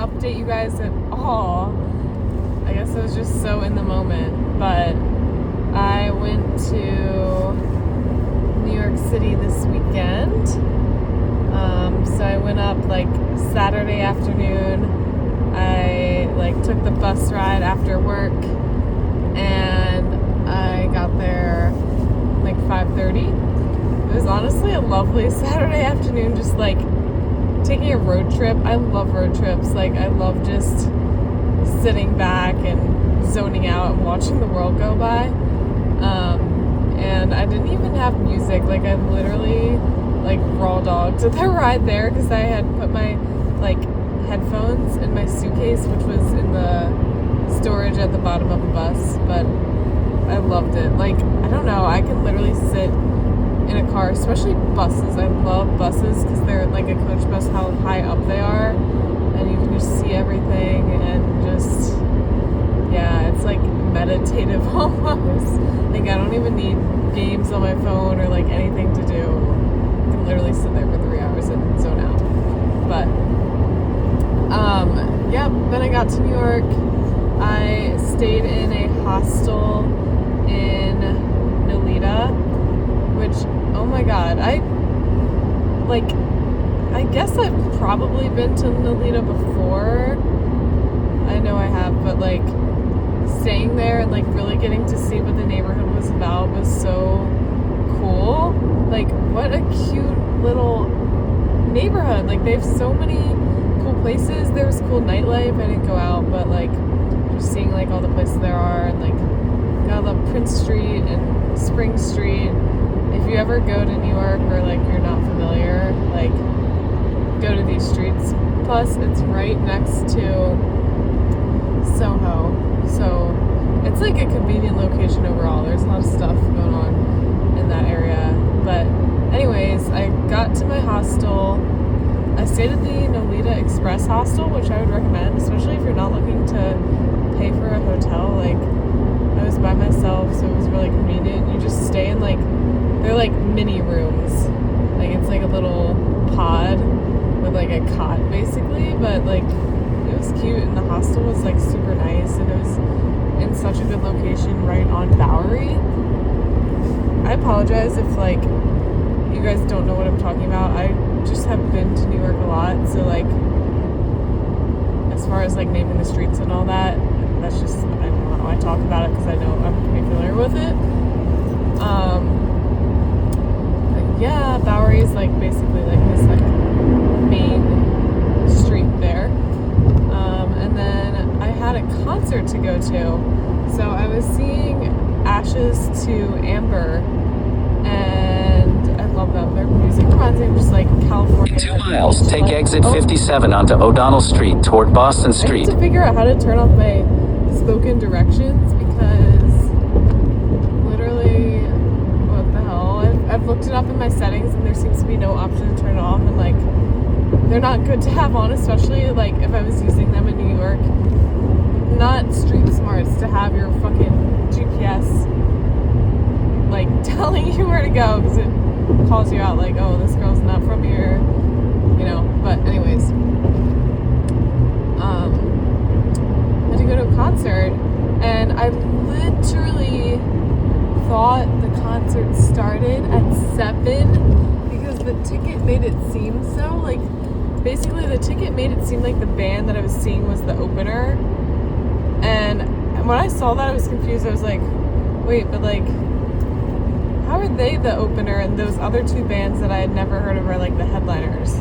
update you guys at all. I guess I was just so in the moment, but I went to New York City this weekend. So I went up like Saturday afternoon. I like took the bus ride after work, and I got there like 5:30. It was honestly a lovely Saturday afternoon, just like taking a road trip. I love road trips. Like I love just sitting back and zoning out and watching the world go by. And I didn't even have music. Like I literally like raw dogged the ride there because I had put my like headphones in my suitcase, which was in the storage at the bottom of the bus. But I loved it. Like I don't know, I can literally sit in a car, especially buses. I love buses because they're like a coach bus, how high up they are, and you can just see everything and just, yeah, it's like meditative almost. Like I don't even need games on my phone or like anything to do. I can literally sit there for 3 hours and zone out. But yeah, then I got to New York. I stayed in a hostel in Nolita, which, oh my god, I guess I've probably been to Nolita before. I know I have, but like staying there and like really getting to see what the neighborhood was about was so cool. Like what a cute little neighborhood. Like they have so many cool places. There was cool nightlife. I didn't go out, but like just seeing like all the places there are, and like I love Prince Street and Spring Street. If you ever go to New York or like you're not familiar, like go to these streets. Plus it's right next to Soho, so it's like a convenient location overall. There's a lot of stuff going on in that area. But anyways, I got to my hostel. I stayed at the Nolita Express hostel, which I would recommend, especially if you're not looking to pay for a hotel. Like I was by myself, so it was really convenient. You just stay in like, they're like mini rooms. Like it's like a little pod with like a cot basically, but like it was cute, and the hostel was like super nice, and it was in such a good location right on Bowery. I apologize if like you guys don't know what I'm talking about. I just have been to New York a lot, so like as far as like naming the streets and all that, that's just, I don't know, I talk about it because I know I'm pretty familiar with it. But yeah, Bowery is like basically like this like main street there. And then I had a concert to go to. So I was seeing Ashes to Amber, and I love them. Their music reminds me of just like California. In 2 miles, take exit 57 onto O'Donnell Street toward Boston I Street. need to figure out how to turn off my spoken directions because literally, what the hell? I've looked it up in my settings and there seems to be no option to turn it off, and like they're not good to have on, especially like if I was using them in New York. Not street smarts to have your fucking GPS like telling you where to go because it calls you out like, oh, this girl's not from here, you know. But anyways, I had to go to a concert, and I literally thought the concert started at 7 because the ticket made it seem so, like, basically the ticket made it seem like the band that I was seeing was the opener. And when I saw that, I was confused. I was like, wait, but like, how are they the opener and those other two bands that I had never heard of are like the headliners?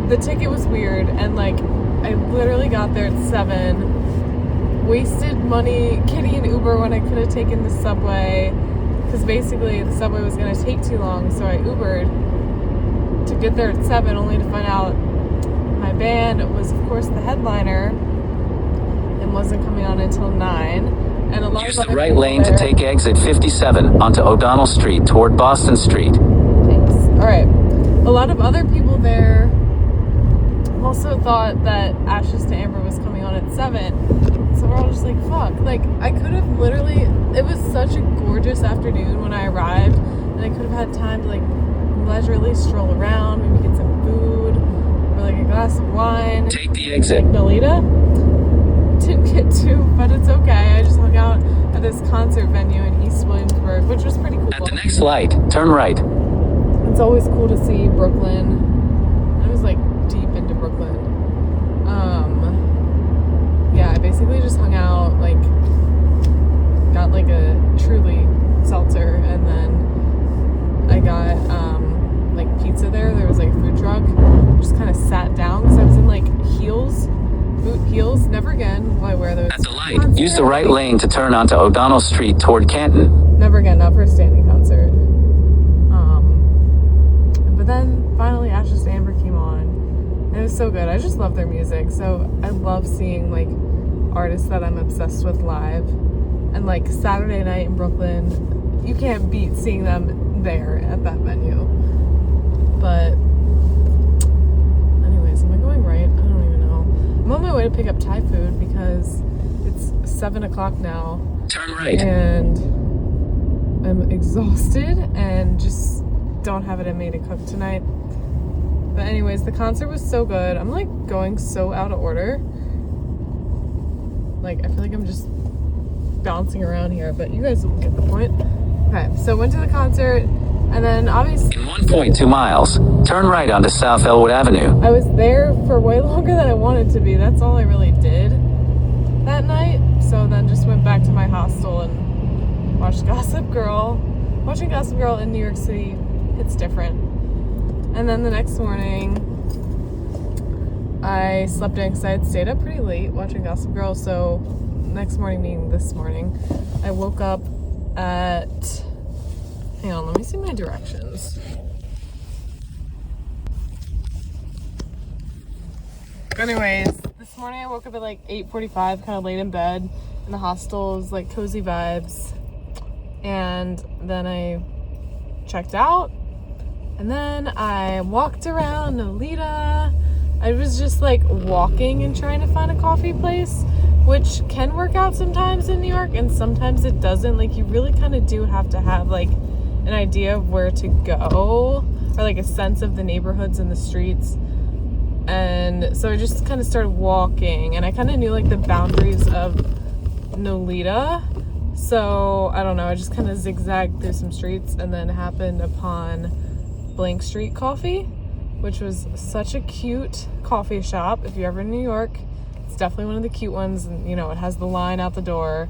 The ticket was weird, and like I literally got there at 7, wasted money getting an Uber when I could have taken the subway, because basically the subway was going to take too long, so I Ubered to get there at 7, only to find out my band was of course the headliner and wasn't coming on until 9. And a lot Use of the right lane to take exit 57 onto O'Donnell Street toward Boston Street. Thanks. Alright. A lot of other people there also thought that Ashes to Amber was coming on at 7. So we're all just like, fuck. Like, I could have literally, it was such a gorgeous afternoon when I arrived, and I could have had time to like leisurely stroll around, maybe get some food, for like a glass of wine. Take the exit. Nolita. Didn't get to, but it's okay. I just hung out at this concert venue in East Williamsburg, which was pretty cool. At the next light, turn right. It's always cool to see Brooklyn. I was like deep into Brooklyn. Yeah, I basically just hung out, like got like a Truly seltzer, and then I got like pizza there. There was like a food truck. Just kind of sat down because I was in like boot heels. Never again will I wear those. At the light, use the right lane to turn onto O'Donnell Street toward Canton. Never again, not for a standing concert. But then finally Ashes to Amber came on. And it was so good. I just love their music. So I love seeing like artists that I'm obsessed with live. And like Saturday night in Brooklyn, you can't beat seeing them there at that venue. But anyways, am I going right? I don't even know. I'm on my way to pick up Thai food because it's 7 o'clock now. Turn right. And I'm exhausted and just don't have it in me to cook tonight. But anyways, the concert was so good. I'm like going so out of order. Like I feel like I'm just bouncing around here, but you guys will get the point. Okay, so went to the concert, and then obviously In 1.2 miles, turn right onto South Elwood Avenue. I was there for way longer than I wanted to be. That's all I really did that night. So then just went back to my hostel and watched Gossip Girl. Watching Gossip Girl in New York City, it's different. And then the next morning, I slept in because I had stayed up pretty late watching Gossip Girl. So next morning, meaning this morning, I woke up at, hang on, let me see my directions. Anyways, this morning I woke up at like 8:45, kind of late in bed, in the hostels, like cozy vibes. And then I checked out, and then I walked around Nolita. I was just like walking and trying to find a coffee place, which can work out sometimes in New York and sometimes it doesn't. Like you really kind of do have to have like an idea of where to go, or like a sense of the neighborhoods and the streets. And so I just kind of started walking, and I kind of knew like the boundaries of Nolita. So I don't know, I just kind of zigzagged through some streets and then happened upon Blank Street Coffee, which was such a cute coffee shop. If you're ever in New York, it's definitely one of the cute ones. And you know, it has the line out the door,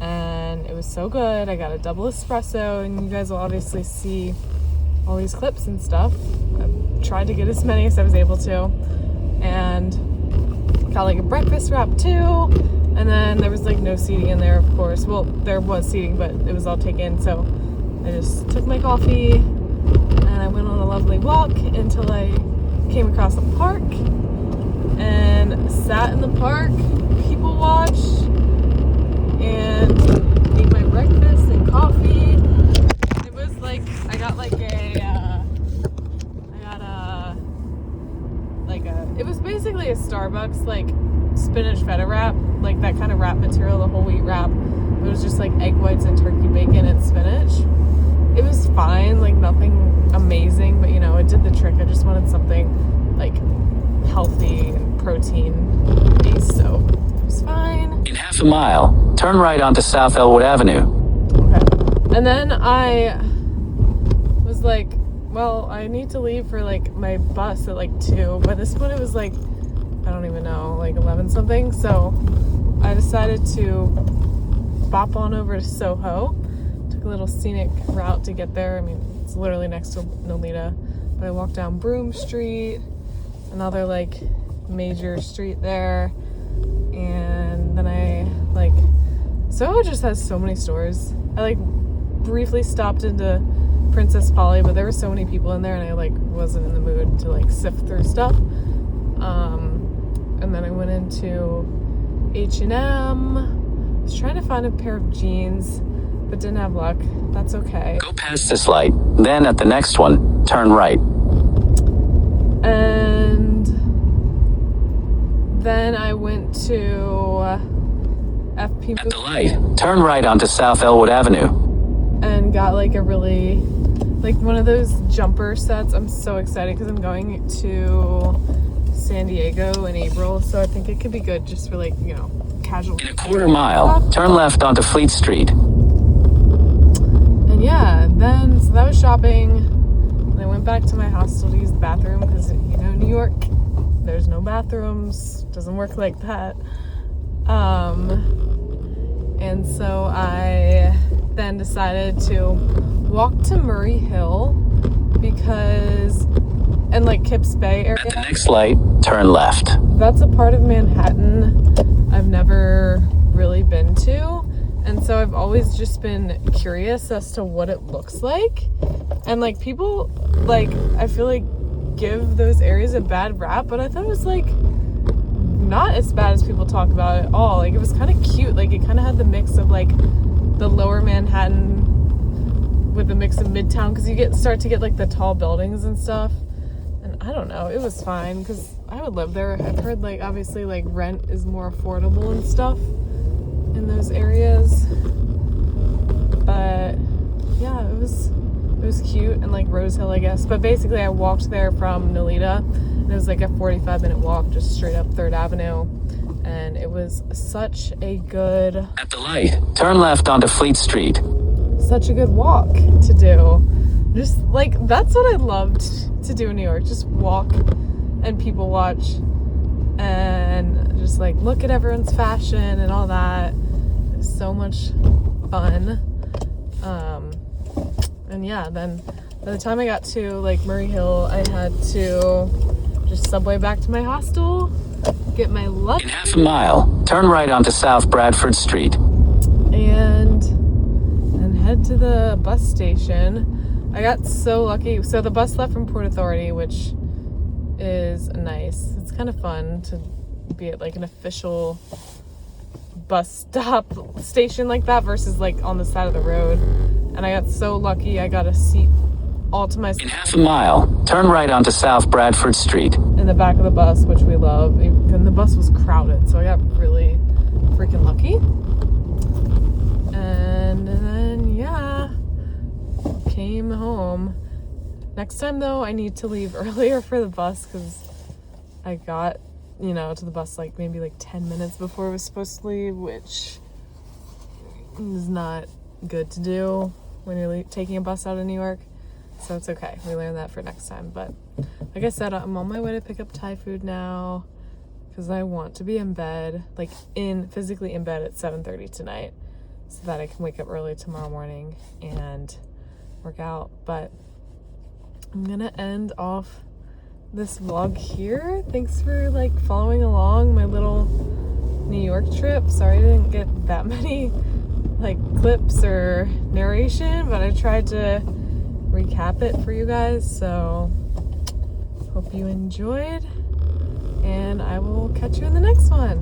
and it was so good. I got a double espresso, and you guys will obviously see all these clips and stuff. I tried to get as many as I was able to, and got like a breakfast wrap too. And then there was like no seating in there, of course. Well, there was seating, but it was all taken. So I just took my coffee and I went on a lovely walk until I came across a park and sat in the park, people watched, and ate my breakfast and coffee. It was like, I got like it was basically a Starbucks like spinach feta wrap, like that kind of wrap material, the whole wheat wrap. It was just like egg whites and turkey bacon and spinach. It was fine, like nothing amazing, but you know, it did the trick. I just wanted something like healthy and protein based, so it was fine. In half a mile, turn right onto South Elwood Avenue. Okay. And then I was like, well, I need to leave for like my bus at like 2. By this point it was like, I don't even know, like 11 something. So I decided to bop on over to Soho. Took a little scenic route to get there. I mean, it's literally next to Nolita. But I walked down Broome Street, another like major street there. And then I like, Soho just has so many stores. I like briefly stopped into Princess Polly, but there were so many people in there and I like wasn't in the mood to like sift through stuff. And then I went into H&M. Was trying to find a pair of jeans, but didn't have luck. That's okay. Go past this light, then at the next one, turn right. And then I went to FP At the light, turn right onto South Elwood Avenue. and got like a really, like one of those jumper sets. I'm so excited because I'm going to San Diego in April, so I think it could be good just for like, you know, casual. In a quarter mile, turn left onto Fleet Street. And yeah, then, so that was shopping. And I went back to my hostel to use the bathroom because, you know, New York, there's no bathrooms. Doesn't work like that. And so I then decided to walk to Murray Hill because, and like Kips Bay area. At the next light, turn left. That's a part of Manhattan I've never really been to. And so I've always just been curious as to what it looks like. And like people, like, I feel like give those areas a bad rap, but I thought it was like not as bad as people talk about it at all. Like, it was kind of cute. Like, it kind of had the mix of like the lower Manhattan with the mix of Midtown, because you start to get like the tall buildings and stuff. And I don't know, it was fine because I would live there. I've heard like obviously like rent is more affordable and stuff in those areas. But yeah, it was cute, and like Rose Hill, I guess. But basically I walked there from Nolita, and it was like a 45-minute walk just straight up 3rd Avenue. And it was such a good... At the light, turn left onto Fleet Street. Such a good walk to do. Just like, that's what I loved to do in New York. Just walk and people watch and just like look at everyone's fashion and all that. It's so much fun. And yeah, then by the time I got to like Murray Hill, I had to just subway back to my hostel, get my lunch. In half a mile, turn right onto South Bradford Street. And head to the bus station. I got so lucky. So the bus left from Port Authority, which is nice. It's kind of fun to be at like an official bus stop station like that versus like on the side of the road. And I got so lucky. I got a seat all to myself. In half a mile, turn right onto South Bradford Street. In the back of the bus, which we love. And the bus was crowded, so I got really freaking lucky. And then, yeah, came home. Next time, though, I need to leave earlier for the bus because I got, you know, to the bus like maybe like 10 minutes before I was supposed to leave, which is not good to do when you're taking a bus out of New York. So it's okay. We learned that for next time. But like I said, I'm on my way to pick up Thai food now because I want to be in bed, like physically in bed at 7:30 tonight, so that I can wake up early tomorrow morning and work out. But I'm gonna end off this vlog here. Thanks for like following along my little New York trip. Sorry I didn't get that many like clips or narration, but I tried to recap it for you guys. So hope you enjoyed, and I will catch you in the next one.